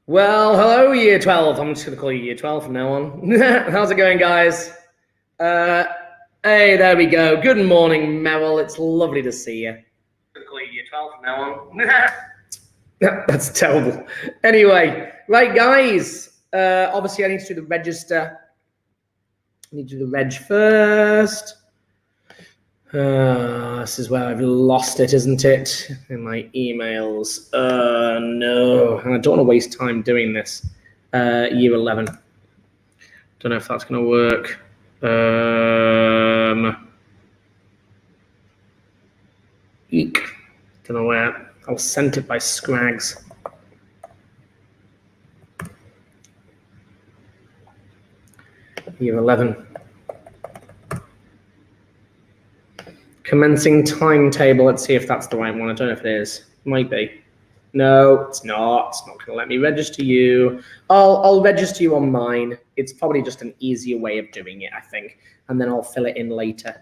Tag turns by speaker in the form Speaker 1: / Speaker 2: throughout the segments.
Speaker 1: Well, hello, Year 12. I'm just going to call you Year 12 from now on. How's it going, guys? Hey, there we go. Good morning, Merrill. It's lovely to see you. I'm going to call you Year 12 from now on. That's terrible. Anyway, right, guys. Obviously, I need to do the register. I need to do the reg first. This is where I've lost it, isn't it? In my emails. No. And I don't want to waste time doing this. Year 11. Don't know if that's going to work. Eek. Don't know where. I was sent it by Scrags. Year 11. Commencing timetable. Let's see if that's the right one. I don't know if it is. Might be. No, it's not. It's not going to let me register you. I'll register you on mine. It's probably just an easier way of doing it, I think. And then I'll fill it in later.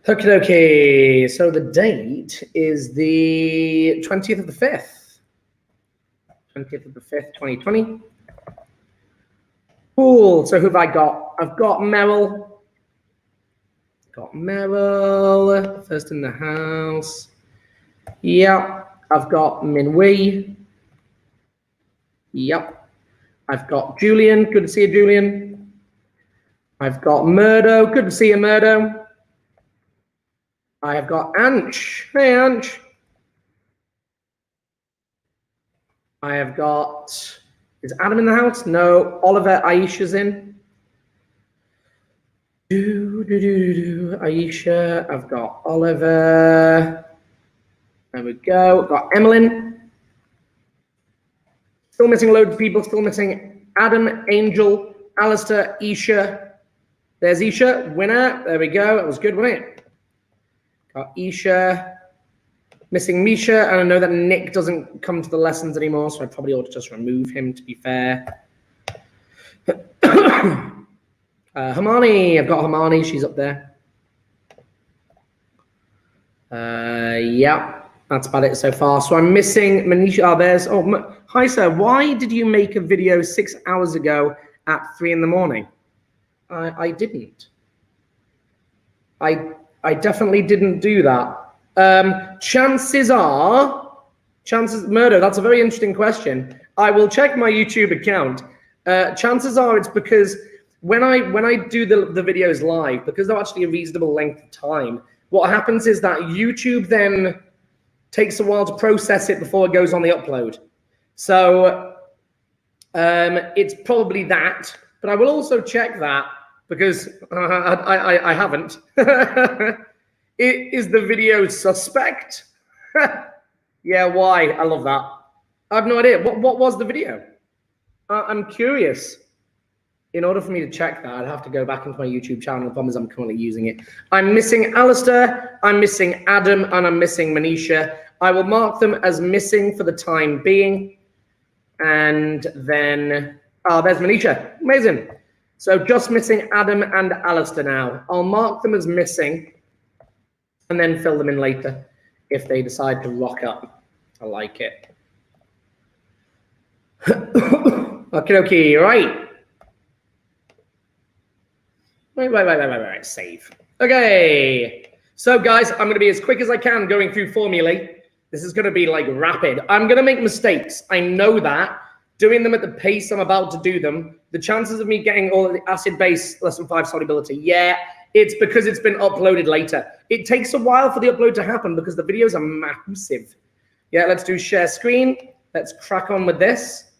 Speaker 1: Okay. So the date is the 20th of the 5th. 20th of the 5th, 2020. Cool. So who have I got? I've got Merrill. Got Merrill, first in the house. Yep. I've got Minwei. Yep. I've got Julian. Good to see you, Julian. I've got Murdo. Good to see you, Murdo. I have got Anch. Hey, Anch. I have got, is Adam in the house? No. Oliver, Aisha's in. Aisha, I've got Oliver. There we go. I've got Emmeline. Still missing loads of people. Still missing Adam, Angel, Alistair, Isha. There's Isha, winner. There we go. That was good, wasn't it? Got Isha. Missing Misha. And I know that Nick doesn't come to the lessons anymore, so I probably ought to just remove him, to be fair. Hermione, I've got Hermione, she's up there. Yeah, that's about it so far. So I'm missing Manisha. Hi sir, why did you make a video 6 hours ago at 3 in the morning? I didn't. I definitely didn't do that. Murder, that's a very interesting question. I will check my YouTube account. Chances are it's because when I do the videos live, because they're actually a reasonable length of time, what happens is that YouTube then takes a while to process it before it goes on the upload. So it's probably that, but I will also check that because I haven't. Is the video suspect? Yeah, why? I love that. I have no idea. What was the video? I'm curious. In order for me to check that, I'd have to go back into my YouTube channel. The problem is I'm currently using it. I'm missing Alistair, I'm missing Adam, and I'm missing Manisha. I will mark them as missing for the time being. And then, there's Manisha. Amazing. So just missing Adam and Alistair now. I'll mark them as missing and then fill them in later if they decide to rock up. I like it. Okay, right. Right. Save. Okay. So, guys, I'm going to be as quick as I can going through formulae. This is going to be, like, rapid. I'm going to make mistakes. I know that. Doing them at the pace I'm about to do them, the chances of me getting all of the acid base less than 5 solubility, yeah, it's because it's been uploaded later. It takes a while for the upload to happen because the videos are massive. Yeah, let's do share screen. Let's crack on with this.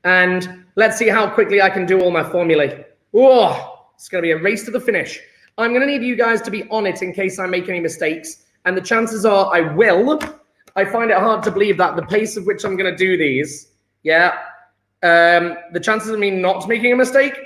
Speaker 1: And let's see how quickly I can do all my formulae. Whoa. It's going to be a race to the finish. I'm going to need you guys to be on it in case I make any mistakes. And the chances are I will. I find it hard to believe that the pace of which I'm going to do these, yeah, the chances of me not making a mistake,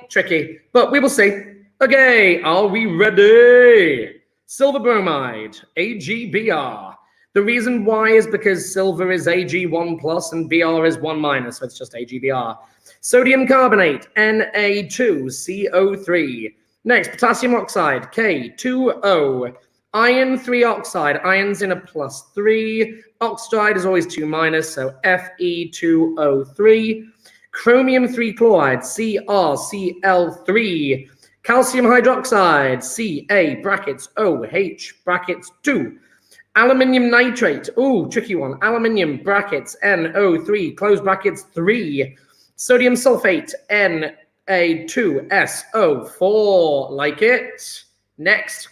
Speaker 1: tricky. But we will see. Okay, are we ready? Silver bromide, AgBr. The reason why is because silver is Ag1+ and Br is 1-, so it's just AgBr. Sodium carbonate, Na2CO3. Next, potassium oxide, K2O. Iron 3 oxide. Iron's in a +3. Oxide is always 2-, so Fe2O3. Chromium 3 chloride, CrCl3. Calcium hydroxide, Ca brackets OH brackets 2. Aluminium nitrate, ooh, tricky one. Aluminium brackets NO3, close brackets 3. Sodium sulfate, Na2SO4. Like it. Next.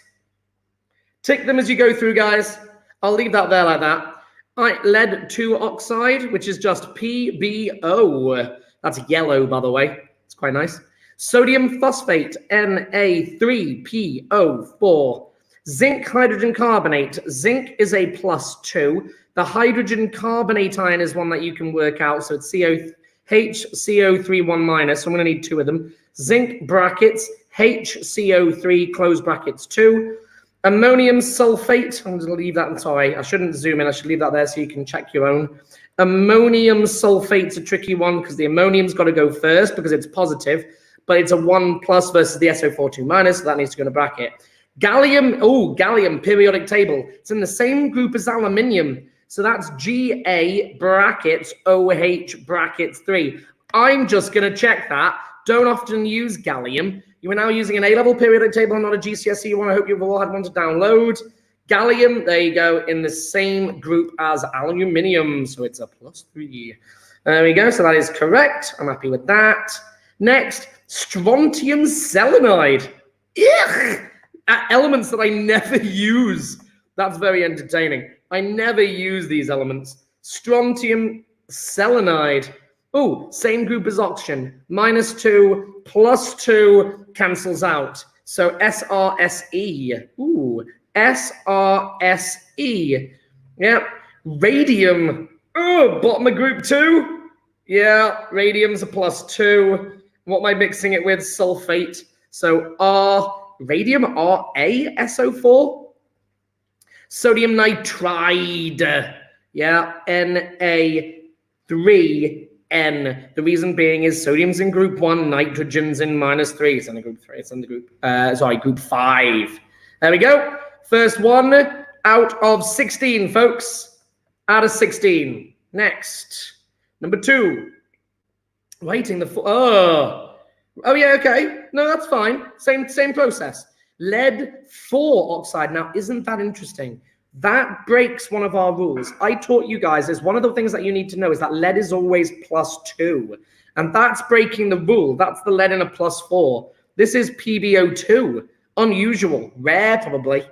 Speaker 1: Tick them as you go through, guys. I'll leave that there like that. All right, lead 2 oxide, which is just PbO. That's yellow, by the way. It's quite nice. Sodium phosphate, Na3PO4. Zinc hydrogen carbonate. Zinc is a +2. The hydrogen carbonate ion is one that you can work out. So it's HCO3 1-. So I'm going to need 2 of them. Zinc brackets, HCO3 close brackets 2. Ammonium sulfate. I'm going to leave that. Sorry, I shouldn't zoom in. I should leave that there so you can check your own. Ammonium sulfate's a tricky one because the ammonium's got to go first because it's positive, but it's a 1+ versus the SO4 2-, so that needs to go in a bracket. Gallium, gallium, periodic table. It's in the same group as aluminium. So that's Ga brackets OH brackets 3. I'm just going to check that. Don't often use gallium. You are now using an A-level periodic table and not a GCSE one. I hope you've all had one to download. Gallium, there you go, in the same group as aluminium. So it's a +3. There we go. So that is correct. I'm happy with that. Next, strontium selenide. Ugh! Elements that I never use. That's very entertaining. I never use these elements. Strontium selenide. Oh, same group as oxygen. -2, +2 cancels out. So SRSE. Ooh, SRSE. Yeah. Radium. Oh, bottom of group 2. Yeah, radium's a +2. What am I mixing it with? Sulfate. So radium RaSO4. Sodium nitride. Yeah, Na3N. The reason being is sodium's in group 1, nitrogen's in -3. It's in the group 3. It's in the group, group 5. There we go. First one out of 16, folks. Out of 16. Next. Number 2. Waiting the... Oh, yeah, okay. No, that's fine. Same process. Lead 4 oxide. Now, isn't that interesting? That breaks one of our rules. I taught you guys, there's one of the things that you need to know is that lead is always +2. And that's breaking the rule. That's the lead in a +4. This is PbO2. Unusual. Rare, probably.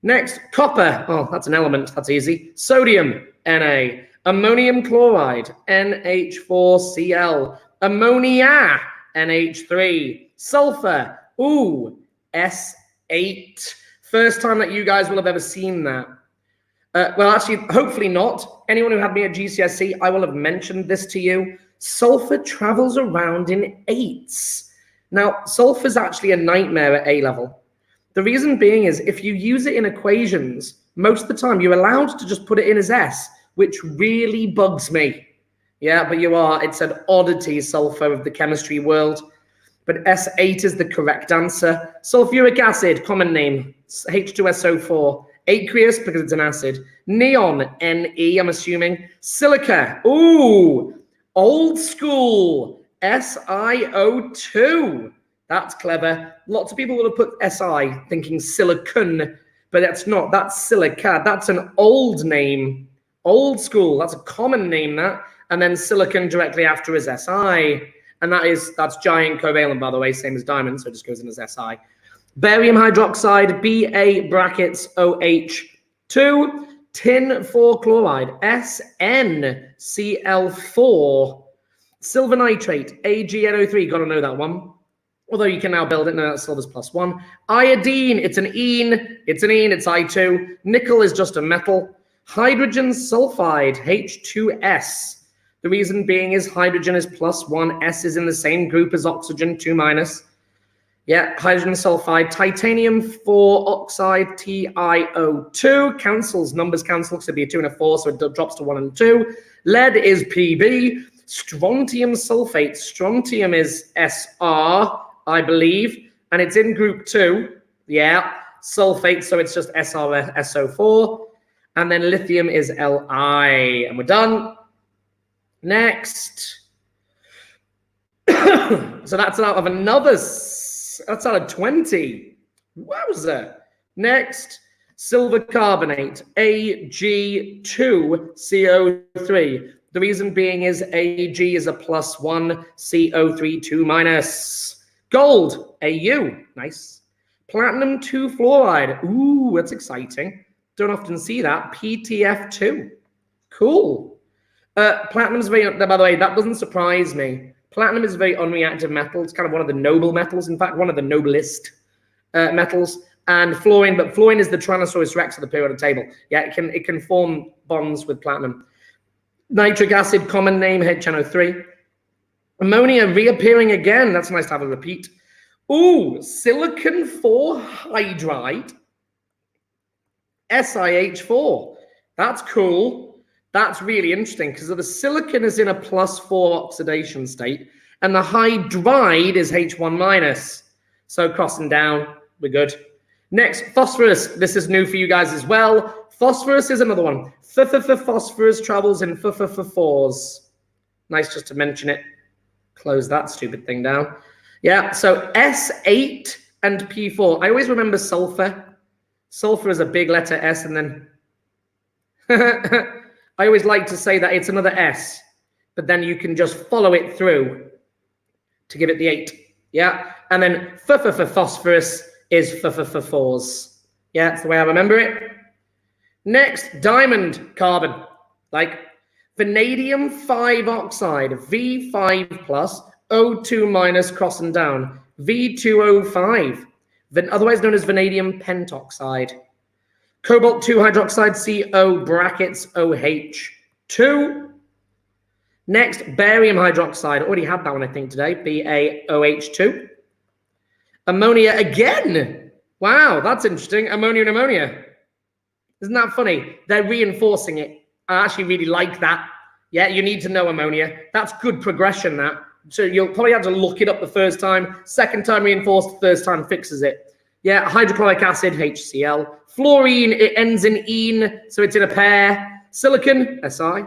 Speaker 1: Next, copper. Oh, that's an element. That's easy. Sodium, Na. Ammonium chloride, NH4Cl. Ammonia, NH3. Sulfur, S8. First time that you guys will have ever seen that. Well, actually, hopefully not. Anyone who had me at GCSE, I will have mentioned this to you. Sulfur travels around in 8s. Now, sulfur is actually a nightmare at A level. The reason being is if you use it in equations, most of the time you're allowed to just put it in as S, which really bugs me. Yeah, but you are. It's an oddity, sulfur of the chemistry world. But S8 is the correct answer. Sulfuric acid, common name, H2SO4. Aqueous, because it's an acid. Neon, Ne, I'm assuming. Silica, old school, SiO2. That's clever. Lots of people would have put Si, thinking silicon, but that's not. That's silica. That's an old name. Old school, that's a common name, that. And then silicon directly after is Si. And that's giant covalent, by the way, same as diamond, so it just goes in as Si. Barium hydroxide, Ba brackets OH2. Tin 4 chloride, SnCl4. Silver nitrate, AgNO3, gotta know that one. Although you can now build it, no, that's silver's +1. Iodine, it's an ene, it's I2. Nickel is just a metal. Hydrogen sulfide, H2S. The reason being is hydrogen is +1, S is in the same group as oxygen, 2-. Yeah, hydrogen sulfide, titanium 4 oxide, TiO2, cancels, numbers cancel, so it'd be a 2 and a 4, so it drops to 1 and 2. Lead is Pb, strontium sulfate, strontium is Sr, I believe, and it's in group 2. Yeah, sulfate, so it's just SrSO4. And then lithium is Li. And we're done. Next. So that's out of another, that's out of 20. Wowza. Next, silver carbonate, Ag2CO3. The reason being is Ag is a +1, CO3 2 minus. Gold, Au, nice. Platinum 2 fluoride, ooh, that's exciting. Don't often see that. PTF2, cool. Platinum's very, by the way, that doesn't surprise me. Platinum is a very unreactive metal. It's kind of one of the noble metals, in fact, one of the noblest metals. And fluorine, but fluorine is the Tyrannosaurus rex of the periodic table. Yeah, it can form bonds with platinum. Nitric acid, common name, HNO3. Ammonia reappearing again. That's nice to have a repeat. Ooh, silicon 4 hydride, SiH4. That's cool. That's really interesting because the silicon is in a +4 oxidation state and the hydride is H1 minus. So crossing down, we're good. Next, phosphorus. This is new for you guys as well. Phosphorus is another one. Phosphorus travels in fours. Nice just to mention it. Close that stupid thing down. Yeah, so S8 and P4. I always remember sulfur. Sulfur is a big letter S and then... I always like to say that it's another S, but then you can just follow it through to give it the 8. Yeah, and then phosphorus is fours. Yeah, that's the way I remember it. Next, diamond carbon, like vanadium 5 oxide, V5 plus, O2 minus crossing down, V2O5, otherwise known as vanadium pentoxide. Cobalt 2 hydroxide, CO brackets OH2. Next, barium hydroxide. Already had that one, I think, today. BaOH2. Ammonia again. Wow, that's interesting. Ammonia and ammonia. Isn't that funny? They're reinforcing it. I actually really like that. Yeah, you need to know ammonia. That's good progression, that. So you'll probably have to look it up the first time. Second time reinforced, first time fixes it. Yeah, hydrochloric acid, HCl. Fluorine, it ends in ene, so it's in a pair. Silicon, Si.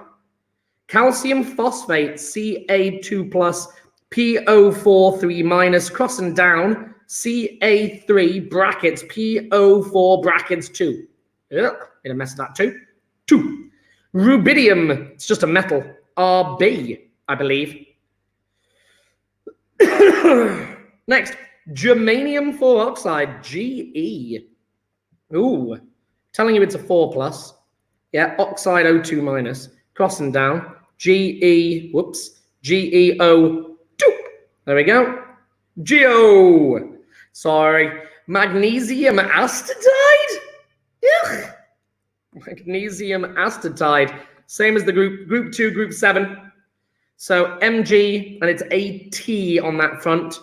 Speaker 1: Calcium phosphate, Ca2 plus, PO4 3 minus, crossing down, Ca3 brackets, PO4 brackets 2. Yeah, made a mess of that too. 2. Rubidium, it's just a metal. Rb, I believe. Next, germanium 4 oxide, Ge. Ooh, telling you it's a 4 plus. Yeah, oxide O2 minus. Crossing down. GeO2. There we go. Geo. Sorry. Magnesium astatide? Ugh. Magnesium astatide. Same as the group 2, group 7. So Mg, and it's AT on that front.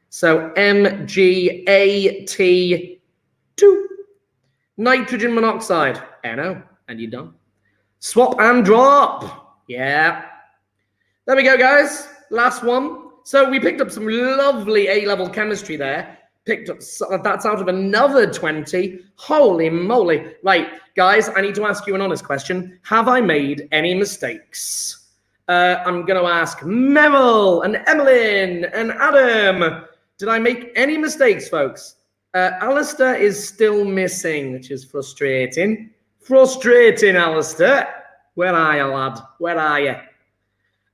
Speaker 1: So MgAt2. Nitrogen monoxide, NO, and you're done. Swap and drop. Yeah. There we go, guys. Last one. So we picked up some lovely A-level chemistry there. Picked up, that's out of another 20. Holy moly. Right, guys, I need to ask you an honest question. Have I made any mistakes? I'm going to ask Meryl and Emmeline and Adam. Did I make any mistakes, folks? Alistair is still missing, which is frustrating. Frustrating, Alistair. Where are you, lad? Where are you?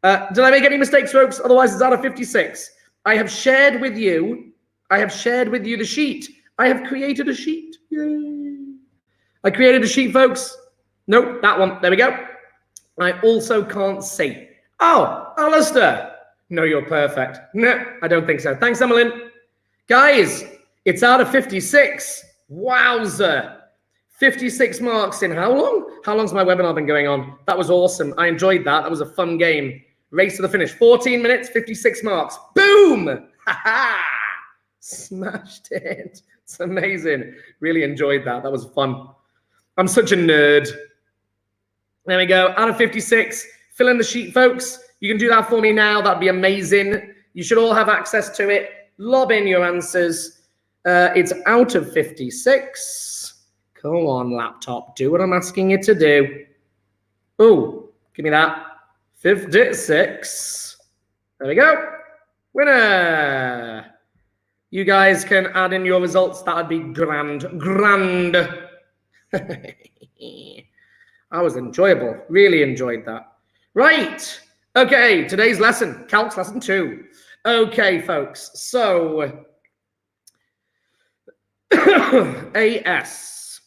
Speaker 1: Did I make any mistakes, folks? Otherwise, it's out of 56. I have shared with you the sheet. I have created a sheet. Yay. I created a sheet, folks. Nope, that one. There we go. I also can't see. Oh, Alistair. No, you're perfect. No, I don't think so. Thanks, Emmeline. Guys, it's out of 56. Wowza. 56 marks in how long? How long's my webinar been going on? That was awesome. I enjoyed that. That was a fun game. Race to the finish. 14 minutes, 56 marks. Boom! Ha-ha! Smashed it. It's amazing. Really enjoyed that. That was fun. I'm such a nerd. There we go. Out of 56. Fill in the sheet, folks. You can do that for me now. That'd be amazing. You should all have access to it. Lob in your answers. It's out of 56. Come on, laptop. Do what I'm asking you to do. Oh, give me that. 56. There we go. Winner. You guys can add in your results. That would be grand. Grand. That was enjoyable. Really enjoyed that. Right. Okay, today's lesson, Calcs lesson 2. Okay, folks. So, AS.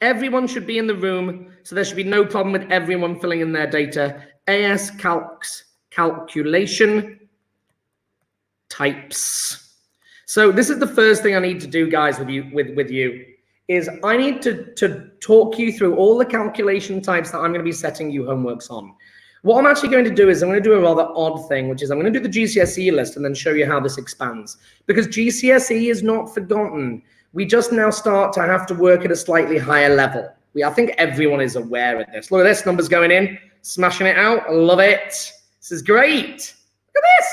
Speaker 1: Everyone should be in the room, so there should be no problem with everyone filling in their data. AS Calcs, calculation types. So this is the first thing I need to do, guys, with you, is I need to talk you through all the calculation types that I'm going to be setting you homeworks on. What I'm actually going to do is I'm going to do a rather odd thing, which is I'm going to do the GCSE list and then show you how this expands. Because GCSE is not forgotten. We just now start to have to work at a slightly higher level. I think everyone is aware of this. Look at this, numbers going in, smashing it out. I love it. This is great. Look at this.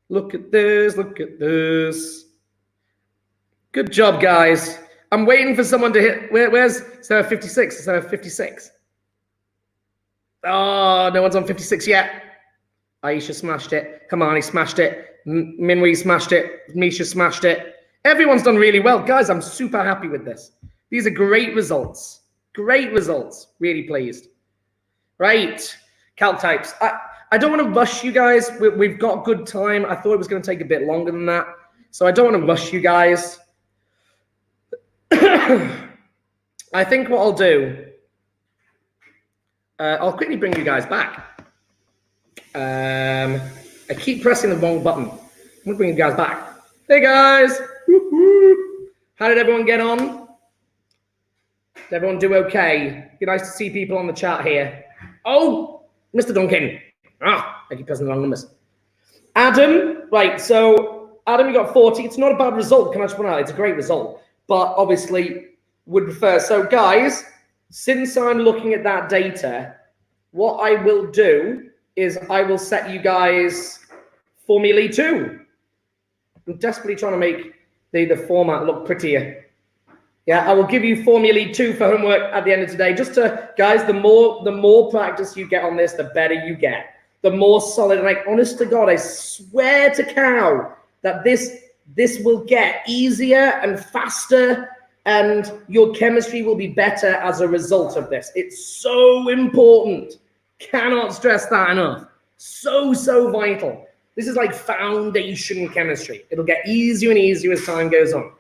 Speaker 1: Look at this, look at this. Good job, guys. I'm waiting for someone to hit. Where's Sarah 56? Sarah 56. Oh, no one's on 56 yet. Aisha smashed it. Kamani smashed it. Minwee smashed it. Misha smashed it. Everyone's done really well. Guys, I'm super happy with this. These are great results. Great results. Really pleased. Right. Calc types. I don't want to rush you guys. We've got good time. I thought it was going to take a bit longer than that. So I don't want to rush you guys. I think what I'll do, I'll quickly bring you guys back. I keep pressing the wrong button. I'm going to bring you guys back. Hey, guys. Woo-hoo. How did everyone get on? Did everyone do okay? Be nice to see people on the chat here. Oh, Mr. Duncan. I keep pressing the wrong numbers. Adam, right, so Adam, you got 40. It's not a bad result, can I just point out? It's a great result, but obviously would prefer. So, guys, since I'm looking at that data, what I will do is I will set you guys Formulae 2. I'm desperately trying to make the format look prettier. Yeah, I will give you Formulae 2 for homework at the end of today. Just to, guys, the more practice you get on this, the better you get. The more solid, like, honest to God, I swear to cow that this will get easier and faster, and your chemistry will be better as a result of this. It's so important. Cannot stress that enough. So vital. This is like foundation chemistry. It'll get easier and easier as time goes on.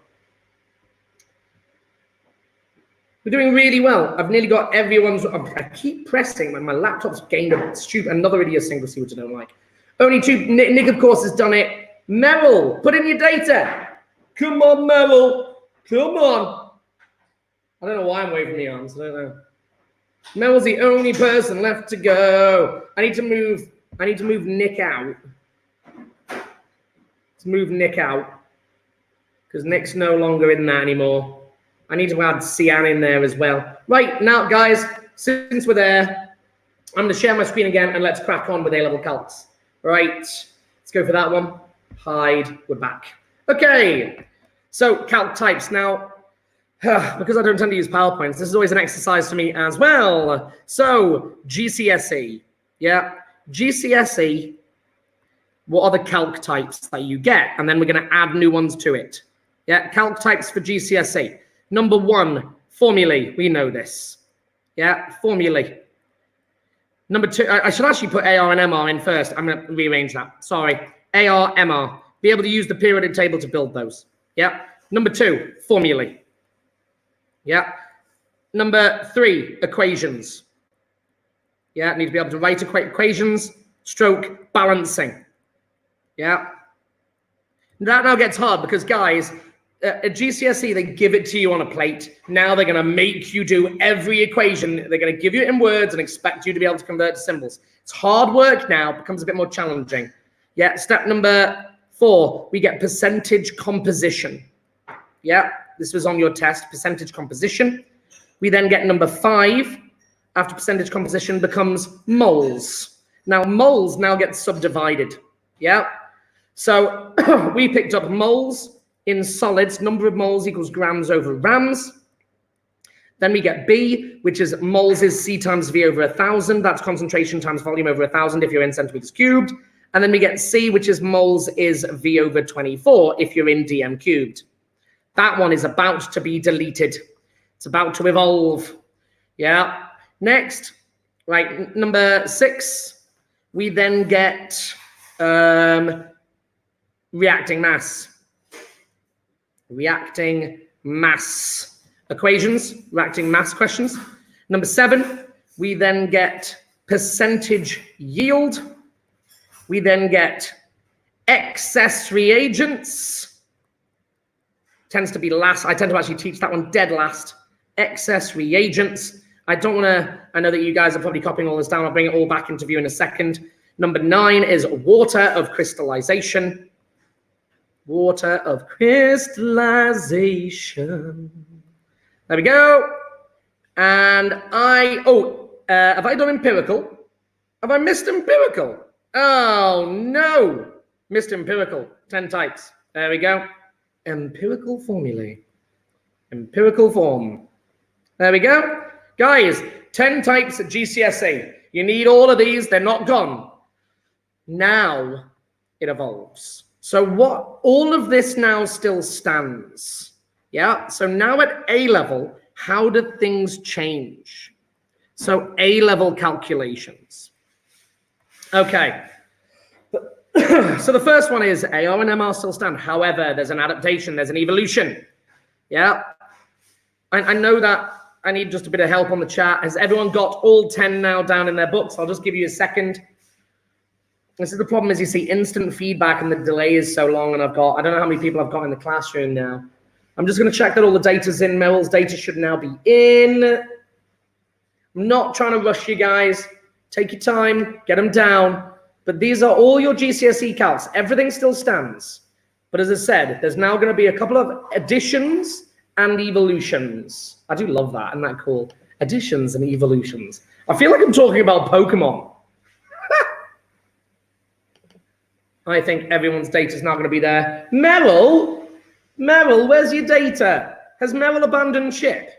Speaker 1: We're doing really well. I've nearly got everyone's. I keep pressing. My laptop's gained another idiosyncrasy, which I don't like. Only 2. Nick, of course, has done it. Meryl, put in your data. Come on, Meryl. Come on. I don't know why I'm waving the arms. I don't know. Mel's the only person left to go. I need to move Nick out. Let's move Nick out. Because Nick's no longer in there anymore. I need to add Cian in there as well. Right, now, guys, since we're there, I'm going to share my screen again and let's crack on with A-level calcs. Right, let's go for that one. Hide, we're back. Okay, so calc types. Now, because I don't tend to use PowerPoints, this is always an exercise for me as well. So, GCSE, yeah, GCSE, what are the calc types that you get? And then we're going to add new ones to it. Yeah, calc types for GCSE. Number 1, formulae. We know this. Yeah, formulae. Number 2, I should actually put AR and MR in first. I'm going to rearrange that. Sorry. AR, MR. Be able to use the periodic table to build those. Yeah. Number 2, formulae. Yeah. Number 3, equations. Yeah, need to be able to write equations, stroke balancing. Yeah. That now gets hard because, guys, at GCSE, they give it to you on a plate. Now they're going to make you do every equation. They're going to give you it in words and expect you to be able to convert to symbols. It's hard work now. It becomes a bit more challenging. Yeah, step number 4, we get percentage composition. Yeah, this was on your test, percentage composition. We then get number 5, after percentage composition, becomes moles. Now, moles now get subdivided. Yeah. So we picked up moles in solids. Number of moles equals grams over rams. Then we get B, which is moles is C times V over 1,000. That's concentration times volume over 1,000 if you're in centimeters cubed. And then we get C, which is moles is V over 24 if you're in dm cubed. That one is about to be deleted. It's about to evolve. Yeah. Next, right, number 6, we then get reacting mass. Reacting mass equations, reacting mass questions. Number 7, we then get percentage yield. We then get excess reagents. Tends to be last. I tend to actually teach that one dead last. Excess reagents. I don't want to, I know that you guys are probably copying all this down. I'll bring it all back into view in a second. Number 9 is water of crystallization. Water of crystallization. There we go. And have I done empirical? Have I missed empirical? Oh, no. Missed empirical. 10 types. There we go. Empirical formulae. Empirical form. There we go. Guys, 10 types at GCSE. You need all of these. They're not gone. Now it evolves. So what? All of this now still stands. Yeah. So now at A level, how do things change? So A level calculations. Okay. So the first one is AR and MR still stand. However, there's an adaptation. There's an evolution. Yeah. I know that I need just a bit of help on the chat. Has everyone got all 10 now down in their books? I'll just give you a second. This is the problem is you see instant feedback and the delay is so long, and I don't know how many people I've got in the classroom now. I'm just going to check that all the data's in. Merrill's data should now be in. I'm not trying to rush you guys. Take your time, get them down. But these are all your GCSE calcs. Everything still stands. But as I said, there's now going to be a couple of additions and evolutions. I do love that. Isn't that cool? Additions and evolutions. I feel like I'm talking about Pokemon. I think everyone's data is now going to be there. Merrill, where's your data? Has Merrill abandoned ship?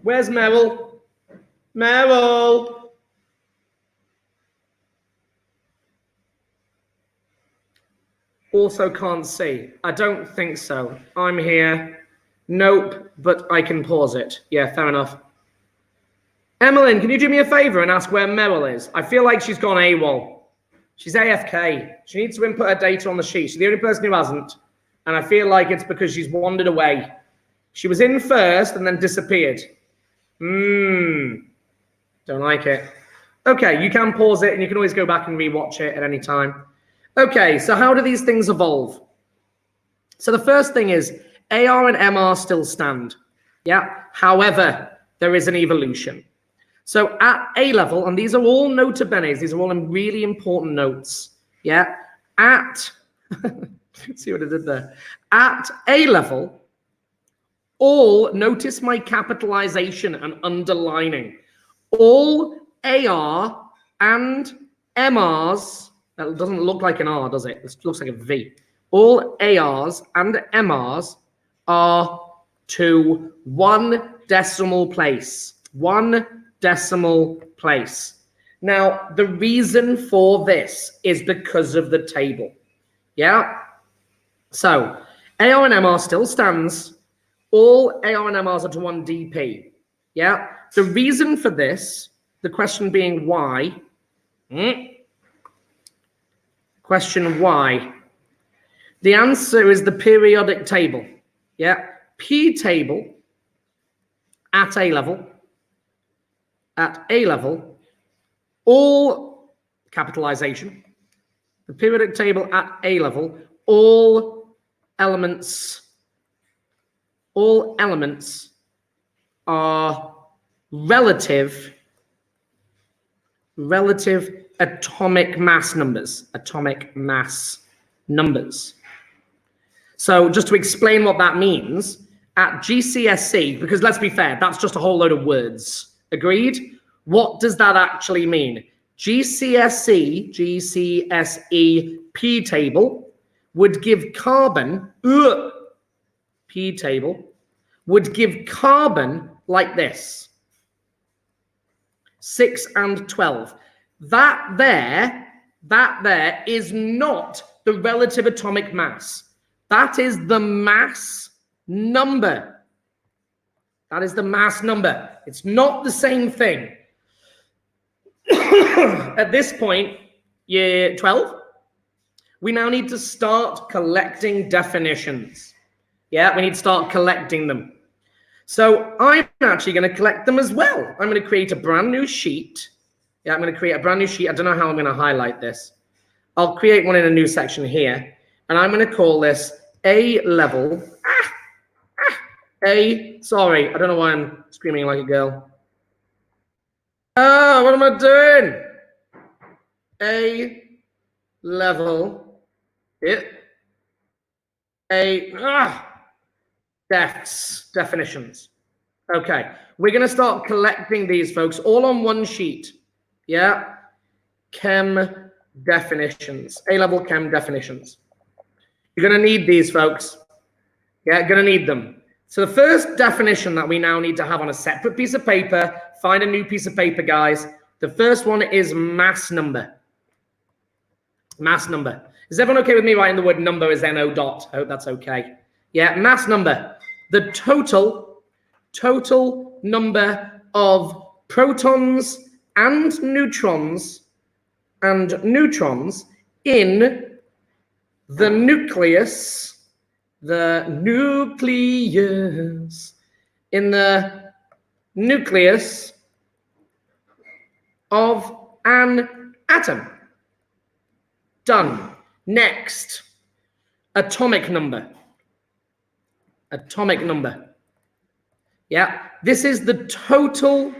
Speaker 1: Where's Merrill? Merrill. Also can't see. I don't think so. I'm here. Nope, but I can pause it. Yeah, fair enough. Emmeline, can you do me a favor and ask where Merrill is? I feel like she's gone AWOL. She's AFK. She needs to input her data on the sheet. She's the only person who hasn't. And I feel like it's because she's wandered away. She was in first and then disappeared. Don't like it. Okay, you can pause it and you can always go back and rewatch it at any time. Okay, so how do these things evolve? So the first thing is AR and MR still stand. Yeah. However, there is an evolution. So at A level, and these are all nota benes, these are all really important notes. Yeah. At, see what I did there? At A level, notice my capitalization and underlining. All AR and MRs, that doesn't look like an R, does it? It looks like a V. All ARs and MRs are to 1 decimal place. 1 decimal place. Now, the reason for this is because of the table. Yeah? So, AR and MR still stands. All AR and MRs are to 1 DP. Yeah? The reason for this, the question being why. Question why. The answer is the periodic table. Yeah? P table at A level. At A level, all capitalization, the periodic table at A level, all elements are relative atomic mass numbers. So just to explain what that means, at GCSE, because let's be fair, that's just a whole load of words. Agreed? What does that actually mean? GCSE P table would give carbon, P table, would give carbon like this. 6 and 12. That there is not the relative atomic mass. That is the mass number. That is the mass number. It's not the same thing. At this point, year 12, we now need to start collecting definitions. Yeah, we need to start collecting them. So I'm actually going to collect them as well. I'm going to create a brand new sheet. Yeah, I'm going to create a brand new sheet. I don't know how I'm going to highlight this. I'll create one in a new section here. And I'm going to call this A level. Sorry, I don't know why I'm screaming like a girl. Oh, what am I doing? A level. Definitions. Okay, we're going to start collecting these, folks, all on one sheet. Yeah, chem definitions, A-level chem definitions. You're going to need these, folks. Yeah, going to need them. So the first definition that we now need to have on a separate piece of paper, find a new piece of paper, guys. The first one is mass number. Mass number. Is everyone okay with me writing the word number as NO dot? I hope that's okay. Yeah, mass number. The total number of protons and neutrons in the nucleus. In the nucleus of an atom. Done. Next, atomic number. Atomic number. Yeah, this is the total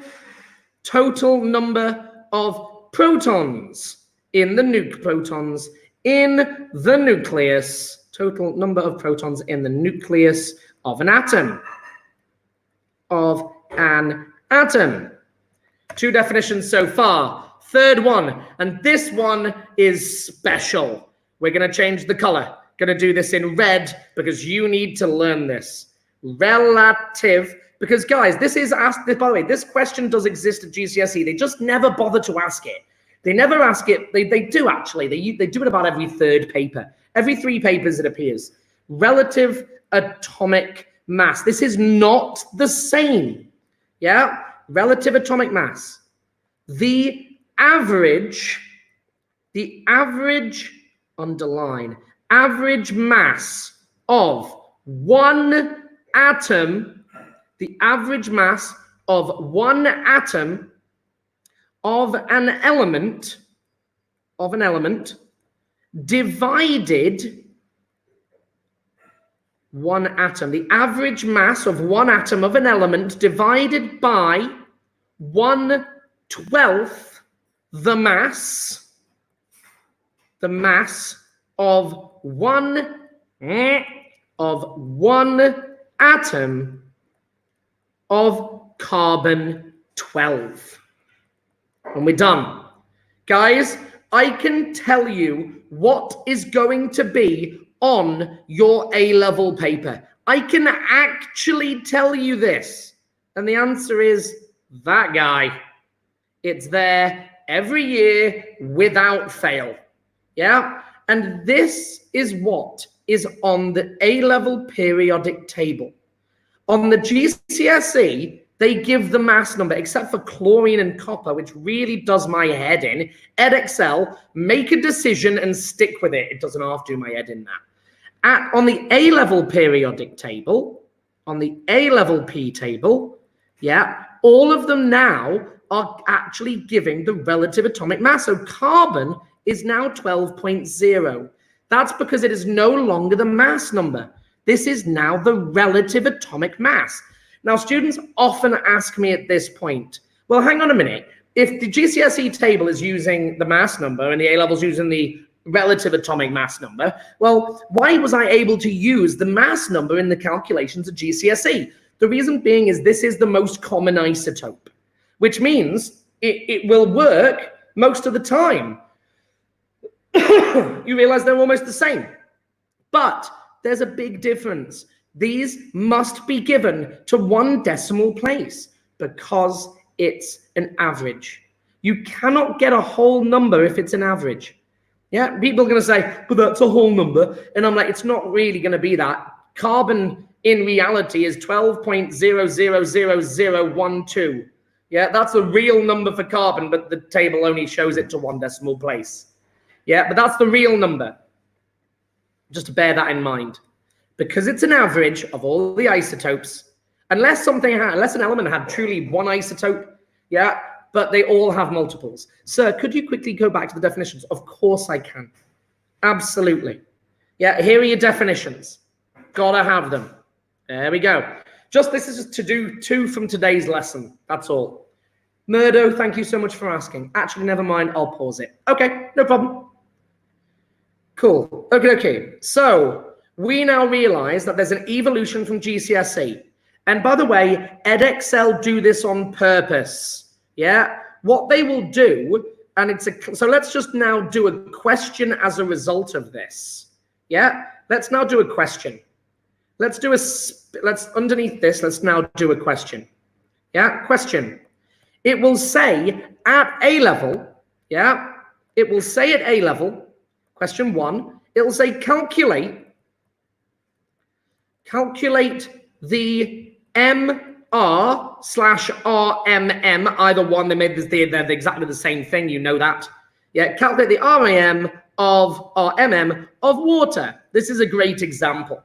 Speaker 1: number of protons in the nucleus. Total number of protons in the nucleus of an atom. Two definitions so far. Third one, and this one is special. We're going to change the color. Going to do this in red because you need to learn this. Relative, because guys, this is asked, by the way, this question does exist at GCSE. They just never bother to ask it. They never ask it. They do actually. They do it about every third paper. Every 3 papers it appears. Relative atomic mass. This is not the same. Yeah? Relative atomic mass. The average, underline, average mass of one atom, the average mass of one atom of an element, divided one atom, the average mass of one atom of an element divided by 1/12 the mass of one atom of carbon 12. And we're done. Guys, I can tell you what is going to be on your A-level paper. I can actually tell you this. And the answer is that guy. It's there every year without fail. Yeah? And this is what is on the A-level periodic table. On the GCSE, they give the mass number, except for chlorine and copper, which really does my head in. Edexcel, make a decision and stick with it. It doesn't half do my head in that. On the A-level periodic table, on the A-level P table, yeah, all of them now are actually giving the relative atomic mass. So carbon is now 12.0. That's because it is no longer the mass number. This is now the relative atomic mass. Now, students often ask me at this point, well, hang on a minute. If the GCSE table is using the mass number and the A-level's using the relative atomic mass number, well, why was I able to use the mass number in the calculations of GCSE? The reason being is this is the most common isotope, which means it will work most of the time. You realize they're almost the same. But there's a big difference. These must be given to 1 decimal place because it's an average. You cannot get a whole number if it's an average. Yeah, people are going to say, but that's a whole number. And I'm like, it's not really going to be that. Carbon in reality is 12.000012. Yeah, that's a real number for carbon, but the table only shows it to 1 decimal place. Yeah, but that's the real number. Just to bear that in mind. Because it's an average of all the isotopes, unless an element had truly 1 isotope, yeah, but they all have multiples. Sir, could you quickly go back to the definitions? Of course I can. Absolutely. Yeah, here are your definitions. Gotta have them. There we go. This is just to do 2 from today's lesson. That's all. Murdo, thank you so much for asking. Actually, never mind. I'll pause it. Okay, no problem. Cool. Okay. So we now realize that there's an evolution from GCSE. And by the way, edXL do this on purpose. Yeah, what they will do, and so let's just now do a question as a result of this. Yeah, let's now do a question. Underneath this, let's now do a question. Yeah, question. It will say at A level, yeah, it will say at A level, question 1, it will say calculate the MR/RMM, either one, they're exactly the same thing, you know that. Yeah, calculate the RMM of water. This is a great example.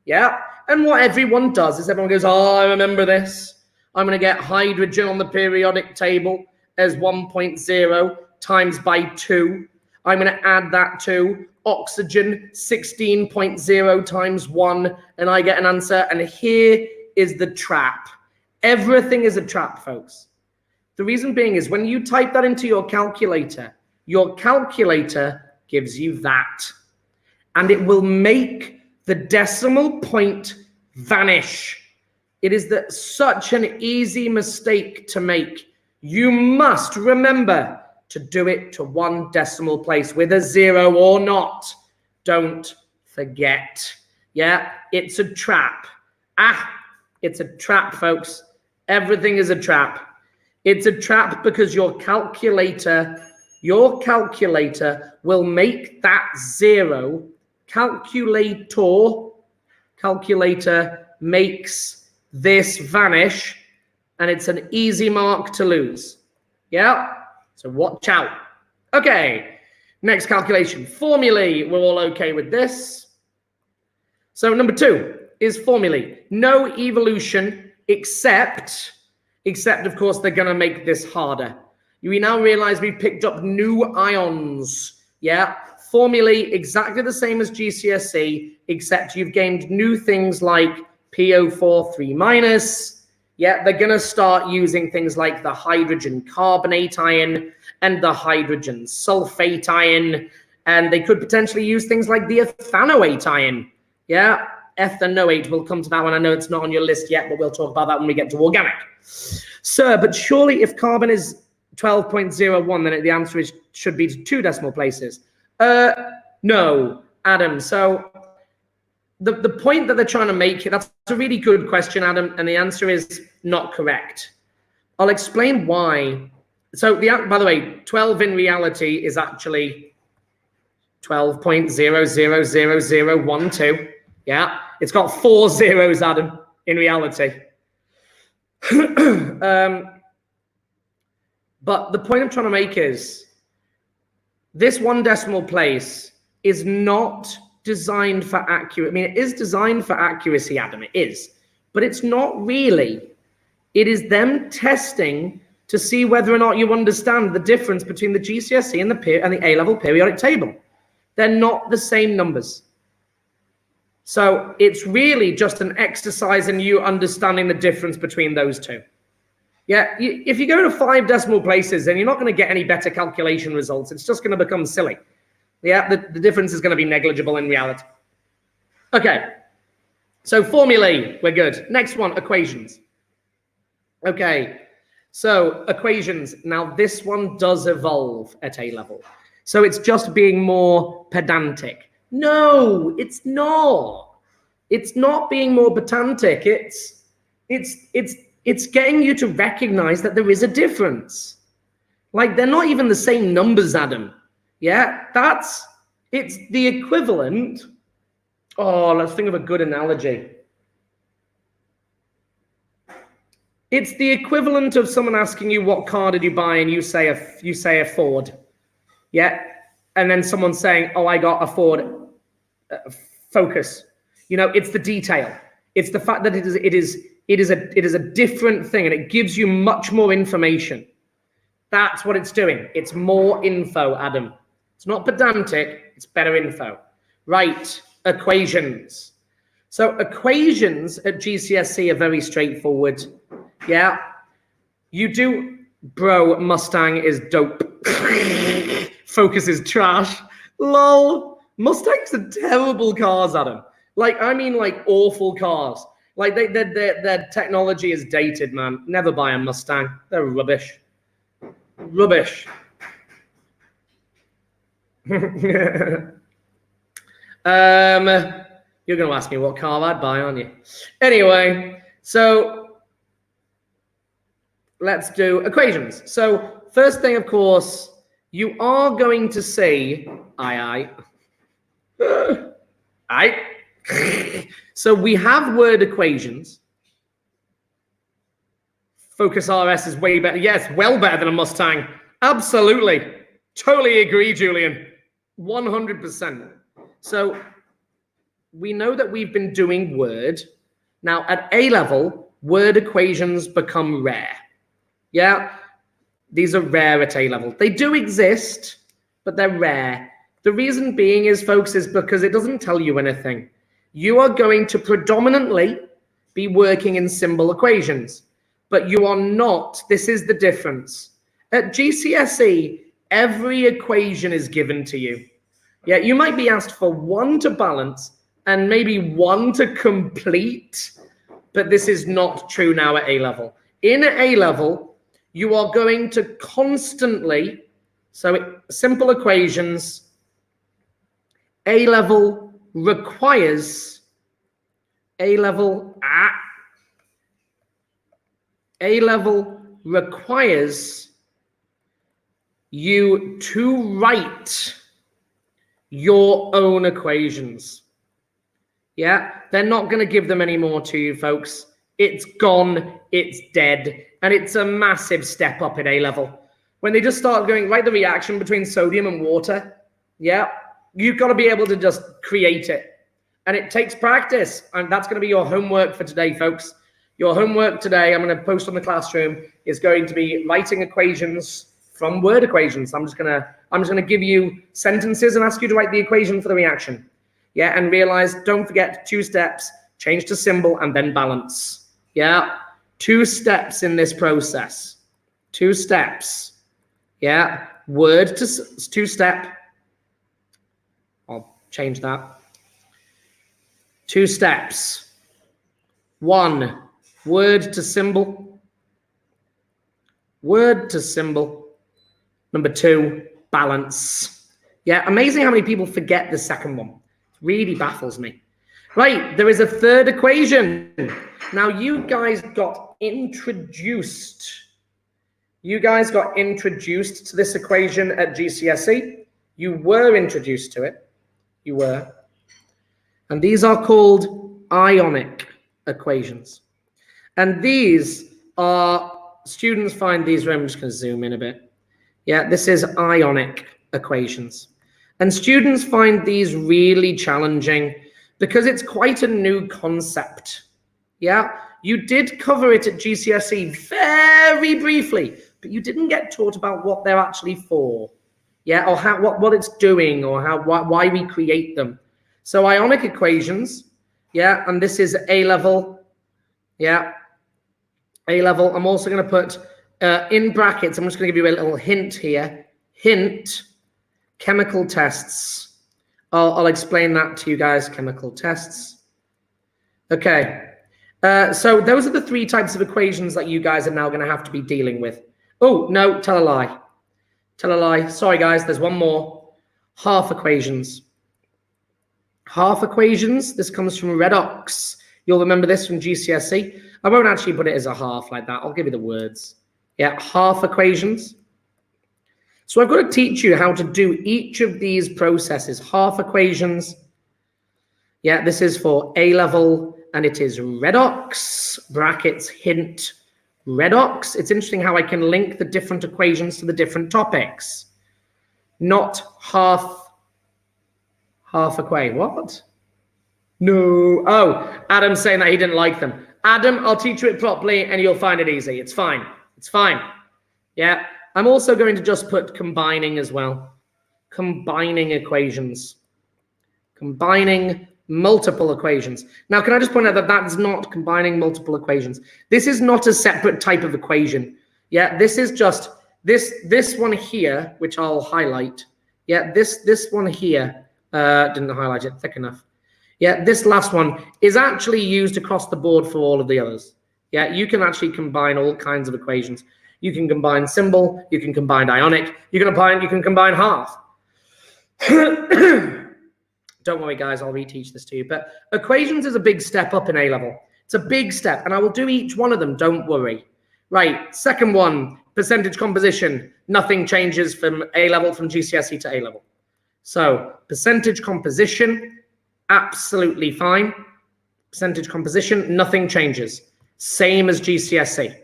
Speaker 1: Yeah, and what everyone does is everyone goes, oh, I remember this. I'm going to get hydrogen on the periodic table as 1.0 times by 2. I'm going to add that to oxygen 16.0 times 1, and I get an answer. And here is the trap. Everything is a trap, folks. The reason being is when you type that into your calculator gives you that. And it will make the decimal point vanish. It is such an easy mistake to make. You must remember to do it to 1 decimal place with a 0 or not. Don't forget. Yeah, it's a trap. It's a trap, folks. Everything is a trap. It's a trap because your calculator will make that 0. Calculator makes this vanish, and it's an easy mark to lose. Yeah, so watch out. Okay, next calculation. Formulae, we're all okay with this. So number 2 is formulae. No evolution except of course they're going to make this harder. We now realize we've picked up new ions. Yeah, formulae exactly the same as GCSE, except you've gained new things like PO4 3-. Yeah, they're going to start using things like the hydrogen carbonate ion and the hydrogen sulfate ion, and they could potentially use things like the ethanoate ion. Yeah, ethanoate, we'll come to that one. I know it's not on your list yet, but we'll talk about that when we get to organic. Sir, but surely if carbon is 12.01, then the answer should be 2 decimal places. No, Adam. So the point that they're trying to make, that's a really good question, Adam, and the answer is not correct. I'll explain why. So by the way, 12 in reality is actually 12.000012. Yeah, it's got 4 zeros, Adam, in reality. But the point I'm trying to make is this 1 decimal place is not designed for accuracy. I mean, it is designed for accuracy, Adam, it is, but it's not really. It is them testing to see whether or not you understand the difference between the GCSE and the A-level periodic table. They're not the same numbers. So it's really just an exercise in you understanding the difference between those two. Yeah, if you go to 5 decimal places, then you're not going to get any better calculation results. It's just going to become silly. Yeah, the difference is going to be negligible in reality. Okay, so formulae, we're good. Next one, equations. Okay, so equations. Now this one does evolve at A level. So it's just being more pedantic. No, it's not. It's not being more pedantic. It's getting you to recognize that there is a difference. Like, they're not even the same numbers, Adam. Yeah, it's the equivalent. Oh, let's think of a good analogy. It's the equivalent of someone asking you what car did you buy, and you say a Ford. Yeah, and then someone saying, oh, I got a Ford Focus. You know, it's the detail. It's the fact that it is a different thing, and it gives you much more information. That's what it's doing. It's more info, Adam. It's not pedantic, it's better info. Right, equations. So equations at GCSE are very straightforward. Yeah, you do, bro, Mustang is dope. Focus is trash. Lol. Mustangs are terrible cars, Adam. Like, I mean, like, awful cars. Like, their technology is dated, man. Never buy a Mustang. They're rubbish. Rubbish. You're going to ask me what car I'd buy, aren't you? Anyway, so let's do equations. So first thing, of course, you are going to see I. So we have word equations. Focus RS is way better. Yes, well better than a Mustang. Absolutely. Totally agree, Julian. 100%. So we know that we've been doing word. Now at A level, word equations become rare. Yeah, these are rare at A level. They do exist, but they're rare. The reason being is, folks, is because it doesn't tell you anything. You are going to predominantly be working in symbol equations, but you are not. This is the difference. At GCSE, every equation is given to you. Yeah, you might be asked for one to balance and maybe one to complete, but this is not true now at A level. In A level, you are going to constantly, simple equations, A level requires you to write your own equations. Yeah, they're not going to give them anymore to you, folks. It's gone, it's dead, and it's a massive step up at A level. When they just start going, write the reaction between sodium and water, yeah, you've got to be able to just create it. And it takes practice, and that's going to be your homework for today, folks. Your homework today, I'm going to post on the classroom, is going to be writing equations from word equations. I'm just gonna give you sentences and ask you to write the equation for the reaction. Yeah, and realize, don't forget 2 steps, change to symbol and then balance. Yeah, 2 steps in this process. 2 steps. Yeah, word to 2-step. I'll change that. 2 steps. 1, word to symbol. Word to symbol. Number 2, balance. Yeah, amazing how many people forget the second one. Really baffles me. Right, there is a 3rd equation. Now, you guys got introduced. You guys got introduced to this equation at GCSE. You were introduced to it. You were. And these are called Ionic equations. And these are, students find these, I'm just going to zoom in a bit. Yeah, this is Ionic equations. And students find these really challenging because it's quite a new concept. Yeah, you did cover it at GCSE very briefly, but you didn't get taught about what they're actually for. Yeah, or how what it's doing, or why we create them. So Ionic equations, yeah, and this is A level. Yeah, A level. I'm also going to put in brackets, I'm just going to give you a little hint here. Hint, chemical tests. I'll explain that to you guys, chemical tests. Okay, so those are the 3 types of equations that you guys are now going to have to be dealing with. Oh, no, tell a lie. Tell a lie. Sorry, guys, there's one more. Half equations. Half equations, this comes from redox. You'll remember this from GCSE. I won't actually put it as a half like that. I'll give you the words. Yeah, half equations. So I've got to teach you how to do each of these processes. Half equations. Yeah, this is for A-level, and it is redox, brackets, hint, redox. It's interesting how I can link the different equations to the different topics. Not half equation. What? No. Oh, Adam's saying that he didn't like them. Adam, I'll teach you it properly and you'll find it easy. It's fine. It's fine. Yeah. I'm also going to just put combining as well. Combining equations. Combining multiple equations. Now, can I just point out that that's not combining multiple equations? This is not a separate type of equation. Yeah, this is just this one here, which I'll highlight. Yeah, this one here. Didn't highlight it thick enough. Yeah, this last one is actually used across the board for all of the others. Yeah, you can actually combine all kinds of equations. You can combine symbol, you can combine ionic, you can combine half. Don't worry, guys, I'll reteach this to you. But equations is a big step up in A-level. It's a big step, and I will do each one of them, don't worry. Right, second one, percentage composition. Nothing changes from A-level, from GCSE to A-level. So percentage composition, absolutely fine. Percentage composition, nothing changes. Same as GCSE.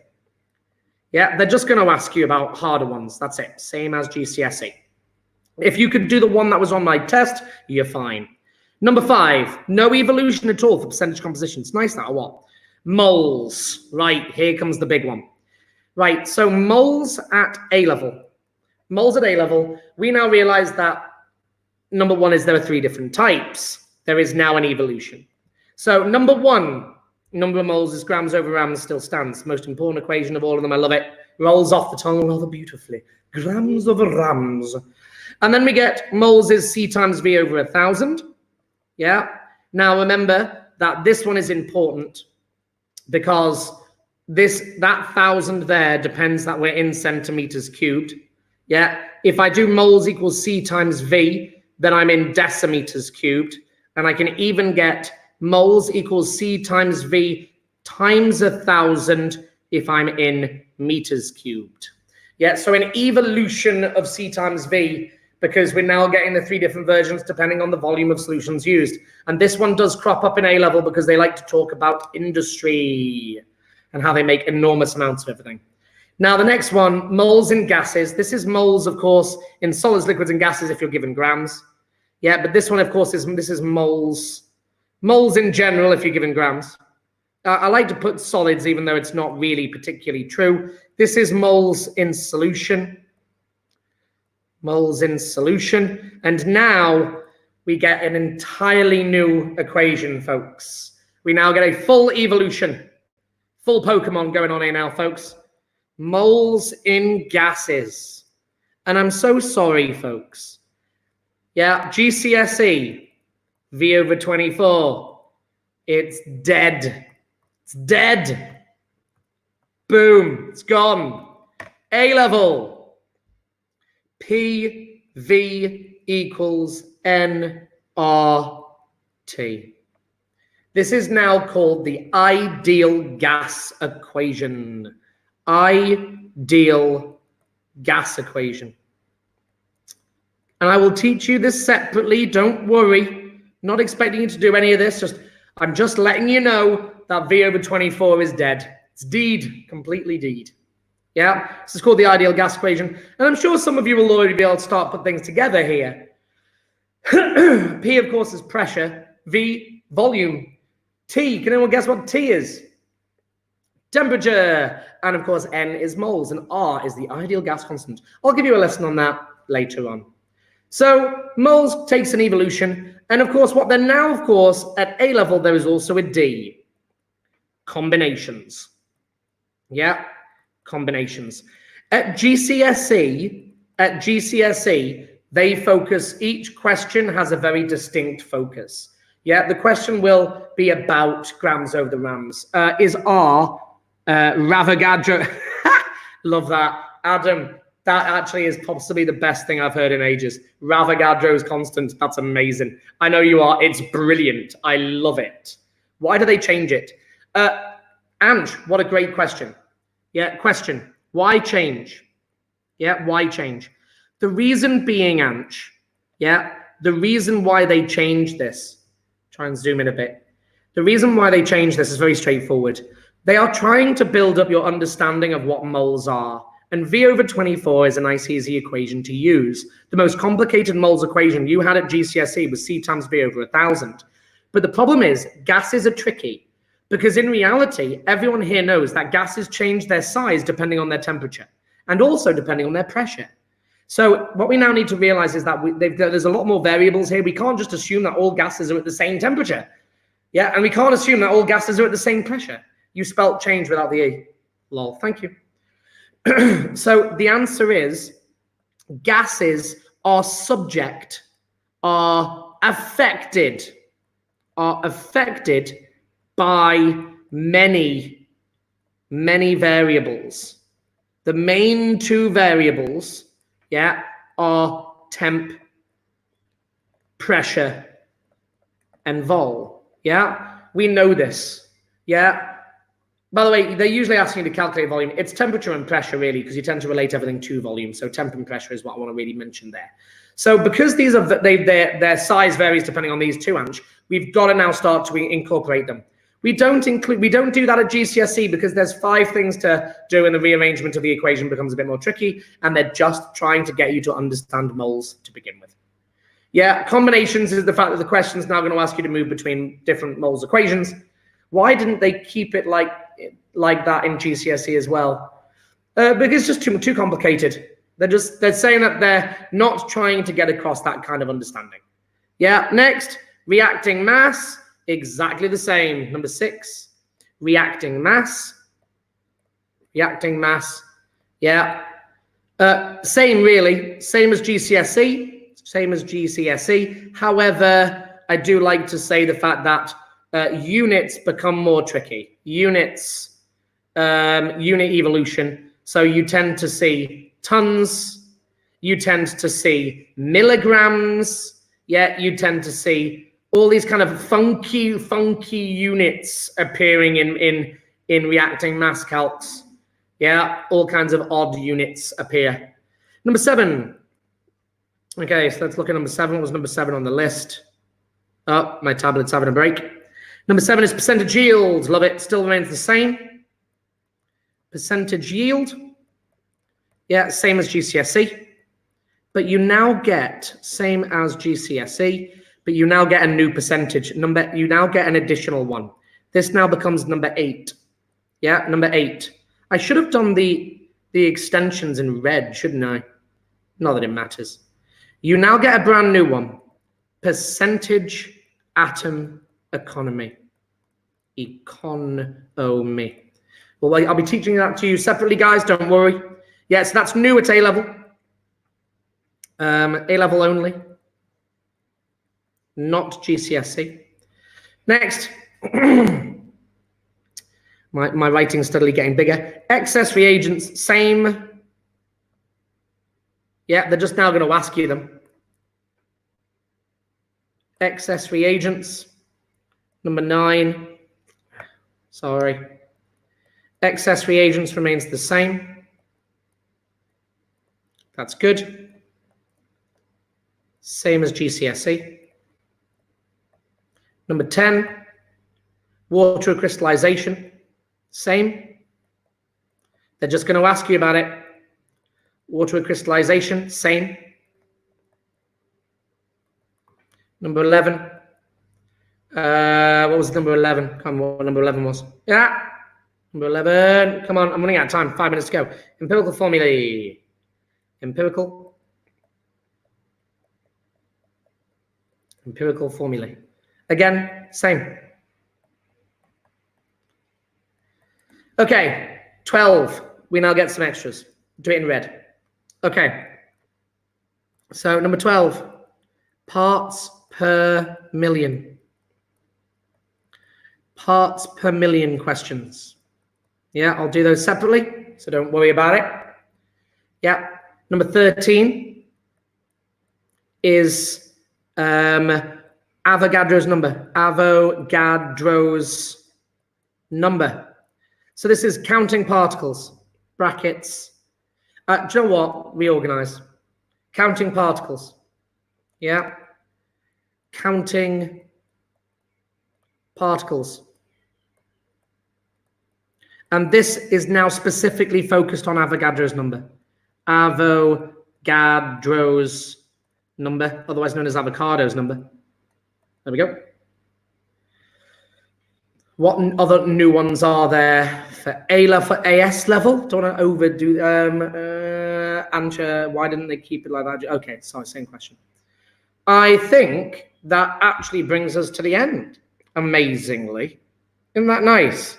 Speaker 1: Yeah, they're just going to ask you about harder ones. That's it. Same as GCSE. If you could do the one that was on my test, you're fine. Number 5, no evolution at all for percentage composition. It's nice that or what? Moles. Right, here comes the big one. Right, so moles at A-level. Moles at A-level, we now realize that number 1 is there are 3 different types. There is now an evolution. So number 1, number of moles is grams over rams still stands. Most important equation of all of them. I love it. Rolls off the tongue rather beautifully. Grams over rams. And then we get moles is C times V over 1,000. Yeah. Now remember that this one is important because that 1,000 there depends that we're in centimeters cubed. Yeah. If I do moles equals C times V, then I'm in decimeters cubed. And I can even get moles equals C times V times 1,000 if I'm in meters cubed. Yeah, so an evolution of C times V, because we're now getting the 3 different versions depending on the volume of solutions used. And this one does crop up in A-level because they like to talk about industry and how they make enormous amounts of everything. Now, the next one, moles in gases. This is moles, of course, in solids, liquids, and gases if you're given grams. Yeah, but this one, of course, this is moles. Moles in general if you're given grams. I like to put solids even though it's not really particularly true. This is moles in solution. Moles in solution. And now we get an entirely new equation, folks. We now get a full evolution. Full Pokemon going on here now, folks. Moles in gases. And I'm so sorry, folks. Yeah, GCSE, V over 24. It's dead. It's dead. Boom, it's gone. A-level, PV equals nRT. This is now called the ideal gas equation. Ideal gas equation. And I will teach you this separately. Don't worry. Not expecting you to do any of this. I'm just letting you know that V over 24 is dead. It's dead, completely dead. Yeah, this is called the ideal gas equation. And I'm sure some of you will already be able to start putting things together here. P, of course, is pressure. V, volume. T, can anyone guess what T is? Temperature. And of course, N is moles. And R is the ideal gas constant. I'll give you a lesson on that later on. So moles takes an evolution. And of course, what they're now, of course, at A-level, there is also a D. Combinations. Yeah, combinations. At GCSE, they focus, each question has a very distinct focus. Yeah, the question will be about grams over the rams. Is R Avogadro? Love that. Adam, That actually is possibly the best thing I've heard in ages. Avogadro's constant. That's amazing. I know you are. It's brilliant. I love it. Why do they change it? Ange, what a great question. Yeah, question. Why change? Yeah, why change? The reason being, Ange, yeah, the reason why they change this, try and zoom in a bit. The reason why they change this is very straightforward. They are trying to build up your understanding of what moles are. And V over 24 is a nice, easy equation to use. The most complicated moles equation you had at GCSE was C times V over 1,000. But the problem is, gases are tricky. Because in reality, everyone here knows that gases change their size depending on their temperature. And also depending on their pressure. So what we now need to realize is that there's a lot more variables here. We can't just assume that all gases are at the same temperature. Yeah, and we can't assume that all gases are at the same pressure. You spelt change without the E. Lol, thank you. So the answer is gases are affected by many variables. The main two variables, yeah, are temp, pressure, and vol. Yeah, we know this. Yeah. By the way, they're usually asking you to calculate volume. It's temperature and pressure, really, because you tend to relate everything to volume. So temp and pressure is what I want to really mention there. So because these are their size varies depending on these two, Ange, we've got to now start to incorporate them. We don't do that at GCSE because there's 5 things to do, and the rearrangement of the equation becomes a bit more tricky, and they're just trying to get you to understand moles to begin with. Yeah, combinations is the fact that the question is now going to ask you to move between different moles equations. Why didn't they keep it like that in GCSE as well? Because it's just too complicated. They're saying that they're not trying to get across that kind of understanding. Yeah, next, reacting mass, exactly the same. Number 6, reacting mass. Reacting mass, yeah. Same really, same as GCSE. However, I do like to say the fact that units become more tricky. Unit evolution. So you tend to see tons, you tend to see milligrams, yeah, you tend to see all these kind of funky units appearing in reacting mass calcs. Yeah, all kinds of odd units appear. Number 7. Okay, so let's look at number 7. What was number 7 on the list? Oh, my tablet's having a break. Number 7 is percentage yield. Love it. Still remains the same. Percentage yield. Yeah, same as GCSE. But you now get, same as GCSE, but you now get a new percentage number. You now get an additional one. This now becomes number 8. Yeah, number 8. I should have done the extensions in red, shouldn't I? Not that it matters. You now get a brand new one. Percentage atom economy. Economy. Well, I'll be teaching that to you separately, guys. Don't worry. Yes, that's new at A-level. A-level only. Not GCSE. Next. My writing's steadily getting bigger. Excess reagents, same. Yeah, they're just now going to ask you them. Excess reagents. Number 9. Sorry. Excess reagents remains the same. That's good. Same as GCSE. Number 10. Water crystallization. Same. They're just going to ask you about it. Water crystallization. Same. Number 11. What was number 11? Come on, what number 11 was. Yeah. Number 11. Come on, I'm running out of time. 5 minutes to go. Empirical formulae. Empirical formulae. Again, same. Okay, 12. We now get some extras. Do it in red. Okay. So number 12. Parts per million. Parts per million questions. Yeah, I'll do those separately, so don't worry about it. Yeah. Number 13 is Avogadro's number. Avogadro's number. So this is counting particles, brackets. Do you know what? Reorganize. Counting particles. Yeah. Counting particles. And this is now specifically focused on Avogadro's number. Avogadro's number, otherwise known as avocado's number. There we go. What other new ones are there for AS level? Don't want to overdo. Answer, why didn't they keep it like that? Okay, sorry, same question. I think that actually brings us to the end, amazingly. Isn't that nice?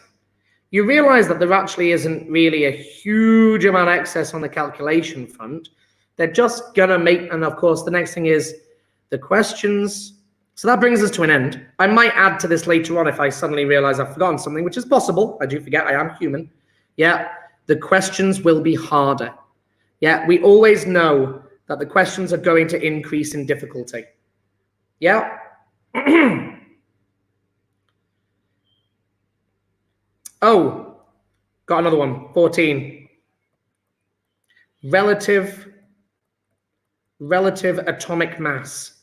Speaker 1: You realize that there actually isn't really a huge amount of excess on the calculation front. They're just going to make, and of course, the next thing is the questions. So that brings us to an end. I might add to this later on if I suddenly realize I've forgotten something, which is possible. I do forget, I am human. Yeah, the questions will be harder. Yeah, we always know that the questions are going to increase in difficulty. Yeah. Oh, got another one, 14. Relative atomic mass.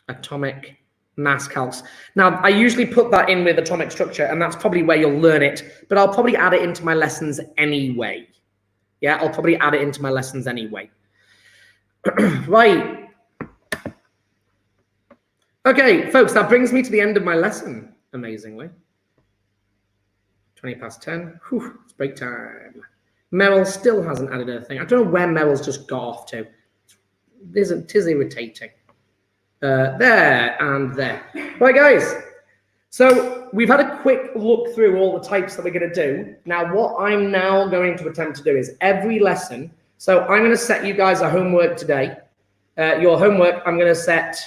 Speaker 1: Atomic mass calcs. Now, I usually put that in with atomic structure, and that's probably where you'll learn it, but I'll probably add it into my lessons anyway. Yeah, I'll probably add it into my lessons anyway. Right. Okay, folks, that brings me to the end of my lesson, amazingly. 20 past 10. Whew, it's break time. Meryl still hasn't added a thing. I don't know where Meryl's just got off to. Tis irritating. There and there. Right, guys. So we've had a quick look through all the types that we're going to do. Now, what I'm now going to attempt to do is every lesson. So I'm going to set you guys a homework today. Your homework, I'm going to set...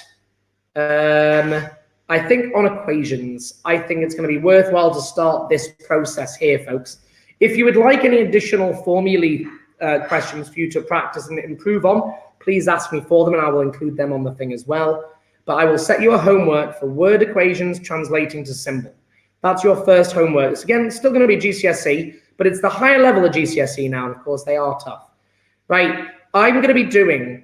Speaker 1: I think on equations, I think it's going to be worthwhile to start this process here, folks. If you would like any additional formulae questions for you to practice and improve on, please ask me for them and I will include them on the thing as well. But I will set you a homework for word equations translating to symbol. That's your first homework. It's again still going to be GCSE, but it's the higher level of GCSE now, and of course they are tough. Right, I'm going to be doing,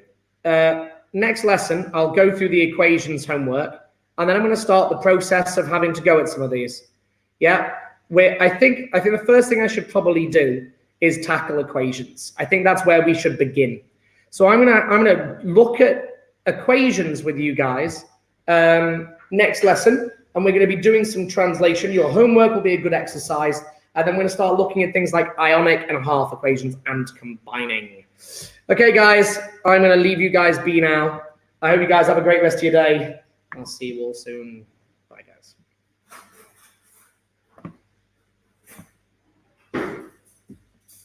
Speaker 1: next lesson, I'll go through the equations homework, and then I'm going to start the process of having to go at some of these. Yeah, where I think the first thing I should probably do is tackle equations. I think that's where we should begin. So I'm gonna look at equations with you guys next lesson, and we're going to be doing some translation. Your homework will be a good exercise, and then we're going to start looking at things like ionic and half equations and combining. Okay, guys, I'm going to leave you guys be now. I hope you guys have a great rest of your day. I'll see you all soon. Bye, guys.